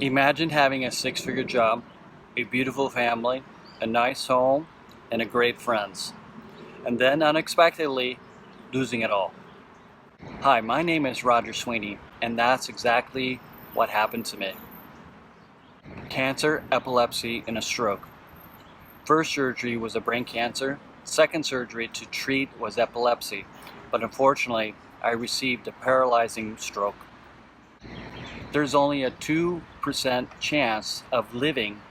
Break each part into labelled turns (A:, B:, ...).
A: Imagine having a six-figure job, a beautiful family, a nice home, and a great friends, and then unexpectedly losing it all. Hi, my name is Roger Sweaney, and that's exactly what happened to me. Cancer, epilepsy, and a stroke. First surgery was a brain cancer. Second surgery to treat was epilepsy, but unfortunately, I received a paralyzing stroke. There's only a 2% chance of living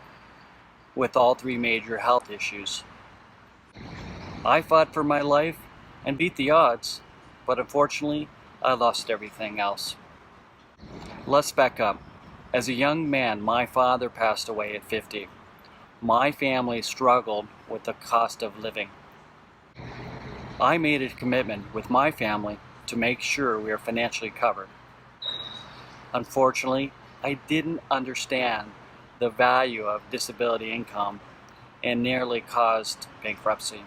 A: with all three major health issues. I fought for my life and beat the odds, but unfortunately, I lost everything else. Let's back up. As a young man, my father passed away at 50. My family struggled with the cost of living. I made a commitment with my family to make sure we are financially covered. Unfortunately, I didn't understand the value of disability income and nearly caused bankruptcy.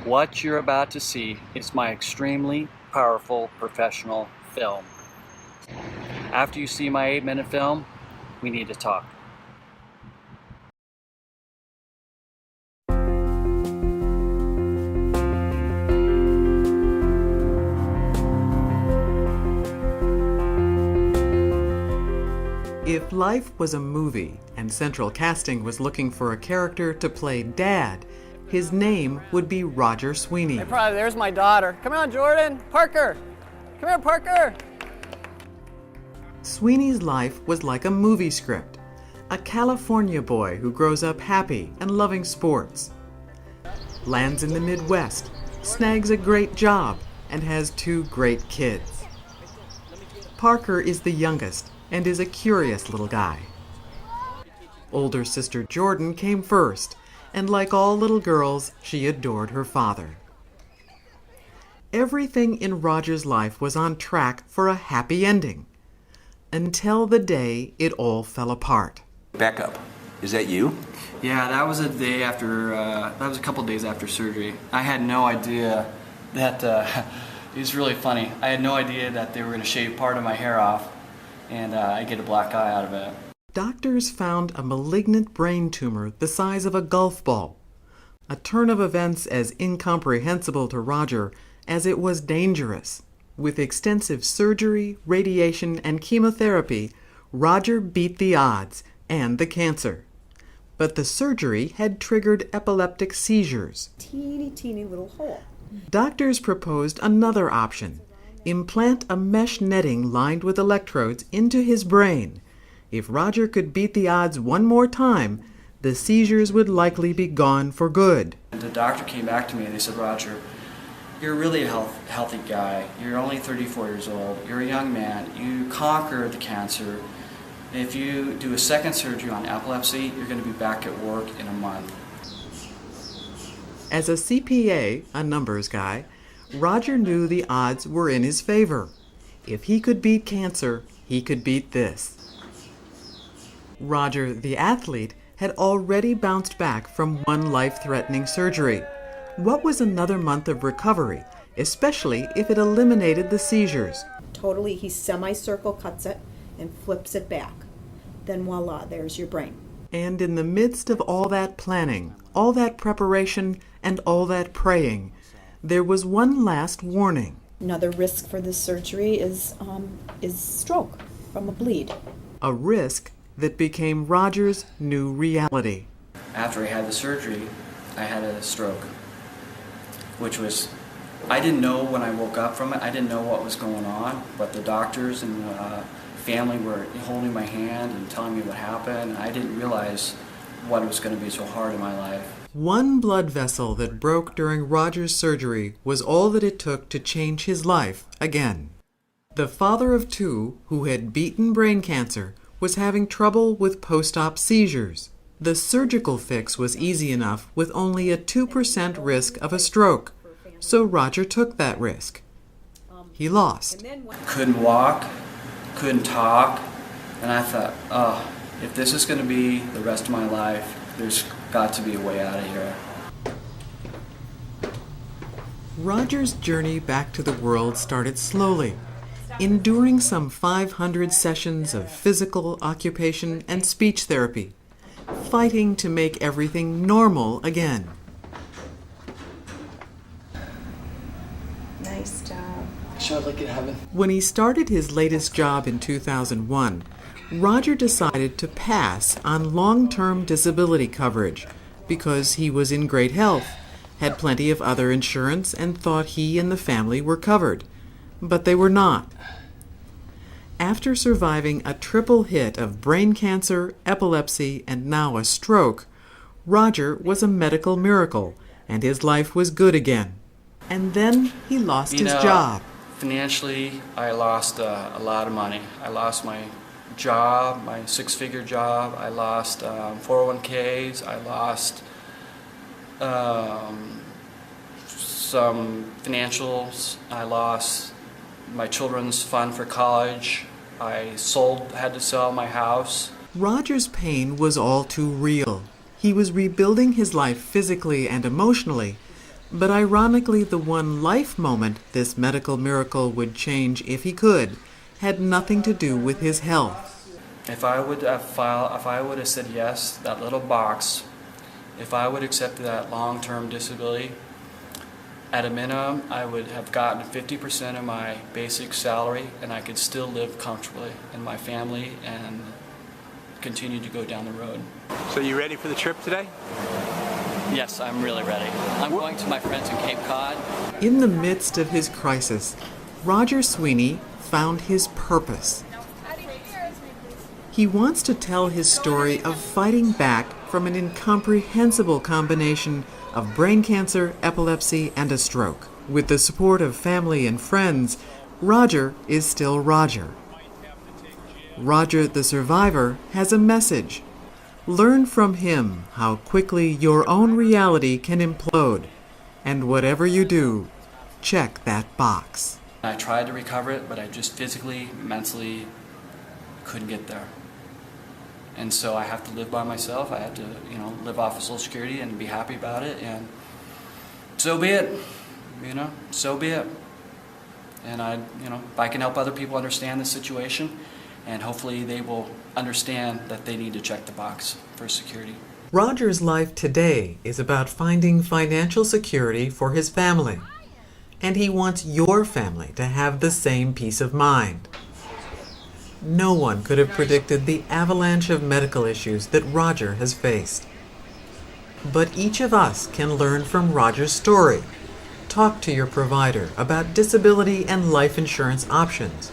A: What you're about to see is my extremely powerful professional film. After you see my 8-minute film, we need to talk.
B: If life was a movie and Central Casting was looking for a character to play Dad, his name would be Roger Sweaney.
C: Hey, probably there's my daughter. Come on, Jordan. Parker. Come here, Parker.
B: Sweaney's life was like a movie script. A California boy who grows up happy and loving sports. Lands in the Midwest, snags a great job, and has 2 great kids. Parker is the youngest and is a curious little guy. Older sister Jordan came first, and like all little girls, she adored her father. Everything in Roger's life was on track for a happy ending, until the day it all fell apart.
D: Back up. Is that you?
A: Yeah, that was a couple days after surgery. I had no idea that, it was really funny. I had no idea that they were going to shave part of my hair off and I get a black eye out of it.
B: Doctors found a malignant brain tumor the size of a golf ball, a turn of events as incomprehensible to Roger as it was dangerous. With extensive surgery, radiation, and chemotherapy, Roger beat the odds and the cancer. But the surgery had triggered epileptic seizures.
E: Teeny little hole.
B: Doctors proposed another option: implant a mesh netting lined with electrodes into his brain. If Roger could beat the odds one more time, the seizures would likely be gone for good.
A: The doctor came back to me and they said, Roger, you're really a healthy guy. You're only 34 years old. You're a young man. You conquered the cancer. If you do a second surgery on epilepsy, you're going to be back at work in a month.
B: As a CPA, a numbers guy, Roger knew the odds were in his favor. If he could beat cancer, he could beat this. Roger, the athlete, had already bounced back from one life-threatening surgery. What was another month of recovery, especially if it eliminated the seizures?
E: Totally, he semicircle cuts it and flips it back. Then voila, there's your brain.
B: And in the midst of all that planning, all that preparation, and all that praying, there was one last warning.
E: Another risk for this surgery is stroke from a bleed.
B: A risk that became Roger's new reality.
A: After I had the surgery, I had a stroke, which was, I didn't know when I woke up from it, I didn't know what was going on, but the doctors and family were holding my hand and telling me what happened, and I didn't realize what was going to be so hard in my life.
B: One blood vessel that broke during Roger's surgery was all that it took to change his life again. The father of 2 who had beaten brain cancer was having trouble with post-op seizures. The surgical fix was easy enough with only a 2% risk of a stroke, so Roger took that risk. He lost.
A: Couldn't walk, couldn't talk, and I thought, oh, if this is going to be the rest of my life, there's got to be a way out of here.
B: Roger's journey back to the world started slowly. enduring some 500 sessions of physical, occupation, and speech therapy, fighting to make everything normal again.
E: Nice job.
C: Sure, like in heaven.
B: When he started his latest job in 2001, Roger decided to pass on long-term disability coverage because he was in great health, had plenty of other insurance, and thought he and the family were covered. But they were not. After surviving a triple hit of brain cancer, epilepsy, and now a stroke, Roger was a medical miracle, and his life was good again. And then he lost his job.
A: Financially, I lost a lot of money. I lost my job, my six-figure job. I lost 401ks. I lost some financials. I lost my children's fund for college. I had to sell my house.
B: Roger's pain was all too real. He was rebuilding his life physically and emotionally, but ironically, the one life moment this medical miracle would change if he could had nothing to do with his health.
A: If I would have said yes, that little box, if I would accept that long-term disability, at a minimum, I would have gotten 50% of my basic salary, and I could still live comfortably in my family and continue to go down the road.
D: So you ready for the trip today?
A: Yes, I'm really ready. I'm going to my friends in Cape Cod.
B: In the midst of his crisis, Roger Sweaney found his purpose. He wants to tell his story of fighting back from an incomprehensible combination of brain cancer, epilepsy, and a stroke. With the support of family and friends, Roger is still Roger. Roger, the survivor, has a message. Learn from him how quickly your own reality can implode. And whatever you do, check that box.
A: I tried to recover it, but I just physically, mentally couldn't get there. And so I have to live by myself. I have to, live off of Social Security and be happy about it. And so be it. So be it. And if I can help other people understand the situation, and hopefully they will understand that they need to check the box for security.
B: Roger's life today is about finding financial security for his family. And he wants your family to have the same peace of mind. No one could have predicted the avalanche of medical issues that Roger has faced. But each of us can learn from Roger's story. Talk to your provider about disability and life insurance options.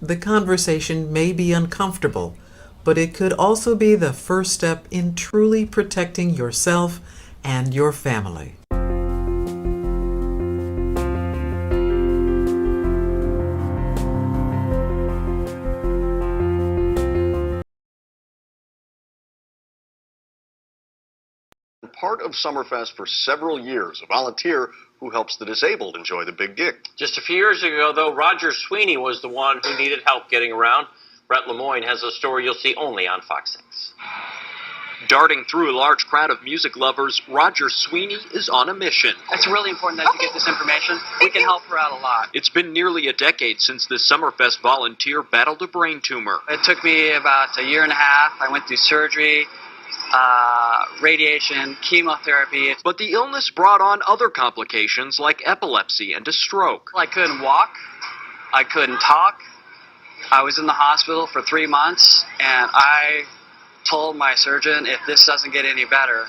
B: The conversation may be uncomfortable, but it could also be the first step in truly protecting yourself and your family.
F: Part of Summerfest for several years, a volunteer who helps the disabled enjoy the big gig.
G: Just a few years ago, though, Roger Sweaney was the one who needed help getting around. Brett Lemoyne has a story you'll see only on Fox 6.
F: Darting through a large crowd of music lovers, Roger Sweaney is on a mission.
H: It's really important that you get this information. We can help her out a lot.
F: It's been nearly a decade since this Summerfest volunteer battled a brain tumor.
H: It took me about a year and a half. I went through surgery, radiation, chemotherapy.
F: But the illness brought on other complications like epilepsy and a stroke.
H: I couldn't walk. I couldn't talk. I was in the hospital for 3 months, and I told my surgeon, if this doesn't get any better,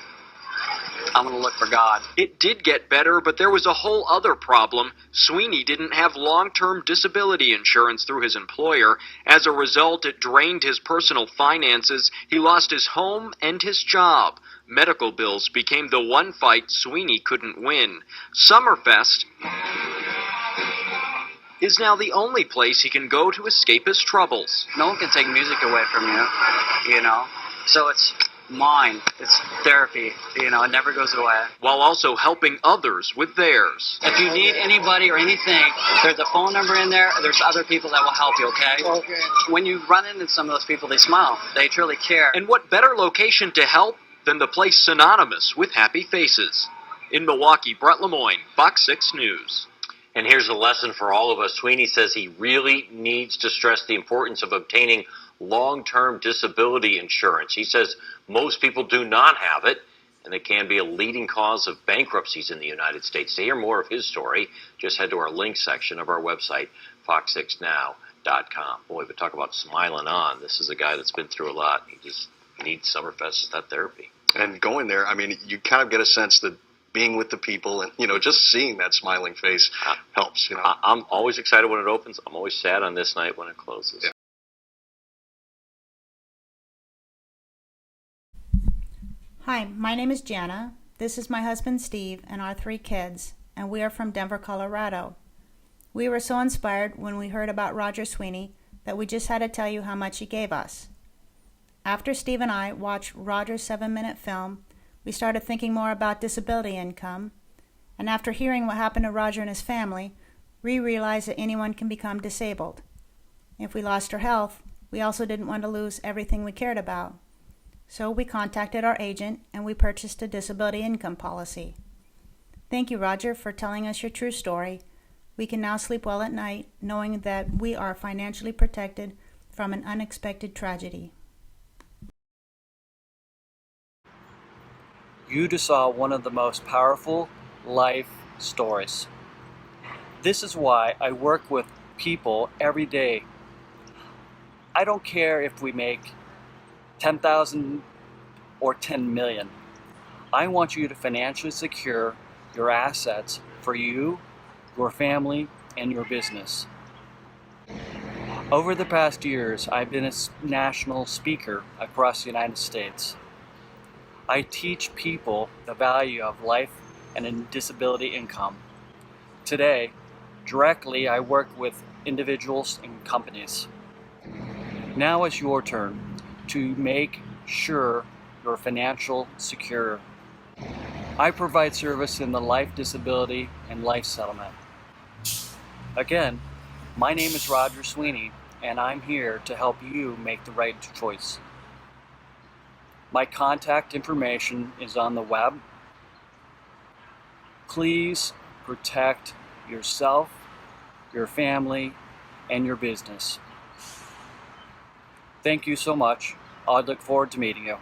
H: I'm going to look for God.
F: It did get better, but there was a whole other problem. Sweaney didn't have long-term disability insurance through his employer. As a result, it drained his personal finances. He lost his home and his job. Medical bills became the one fight Sweaney couldn't win. Summerfest is now the only place he can go to escape his troubles.
H: No one can take music away from you, So it's mine. It's therapy. It never goes away.
F: While also helping others with theirs.
H: If you need anybody or anything, there's a phone number in there. There's other people that will help you, okay? Okay. When you run into some of those people, they smile. They truly care.
F: And what better location to help than the place synonymous with happy faces? In Milwaukee, Brett Lemoyne, Fox 6 News.
G: And here's a lesson for all of us. Sweaney says he really needs to stress the importance of obtaining long-term disability insurance. He says most people do not have it, and it can be a leading cause of bankruptcies in the United States. To hear more of his story, just head to our link section of our website, fox6now.com. Boy, we talk about smiling on. This is a guy that's been through a lot. He just needs Summerfest therapy.
I: And going there, I mean, you kind of get a sense that being with the people and, just seeing that smiling face helps,
G: I'm always excited when it opens. I'm always sad on this night when it closes.
I: Yeah.
E: Hi, my name is Jana. This is my husband Steve and our 3 kids, and we are from Denver, Colorado. We were so inspired when we heard about Roger Sweaney that we just had to tell you how much he gave us. After Steve and I watched Roger's 7-minute film, we started thinking more about disability income, and after hearing what happened to Roger and his family, we realized that anyone can become disabled. If we lost our health, we also didn't want to lose everything we cared about. So we contacted our agent and we purchased a disability income policy. Thank you, Roger, for telling us your true story. We can now sleep well at night knowing that we are financially protected from an unexpected tragedy.
A: You just saw one of the most powerful life stories. This is why I work with people every day. I don't care if we make 10,000 or 10 million. I want you to financially secure your assets for you, your family, and your business. Over the past years, I've been a national speaker across the United States. I teach people the value of life and in disability income. Today, directly I work with individuals and companies. Now it's your turn to make sure you're financial secure. I provide service in the life, disability, and life settlement. Again, my name is Roger Sweaney, and I'm here to help you make the right choice. My contact information is on the web. Please protect yourself, your family, and your business. Thank you so much. I look forward to meeting you.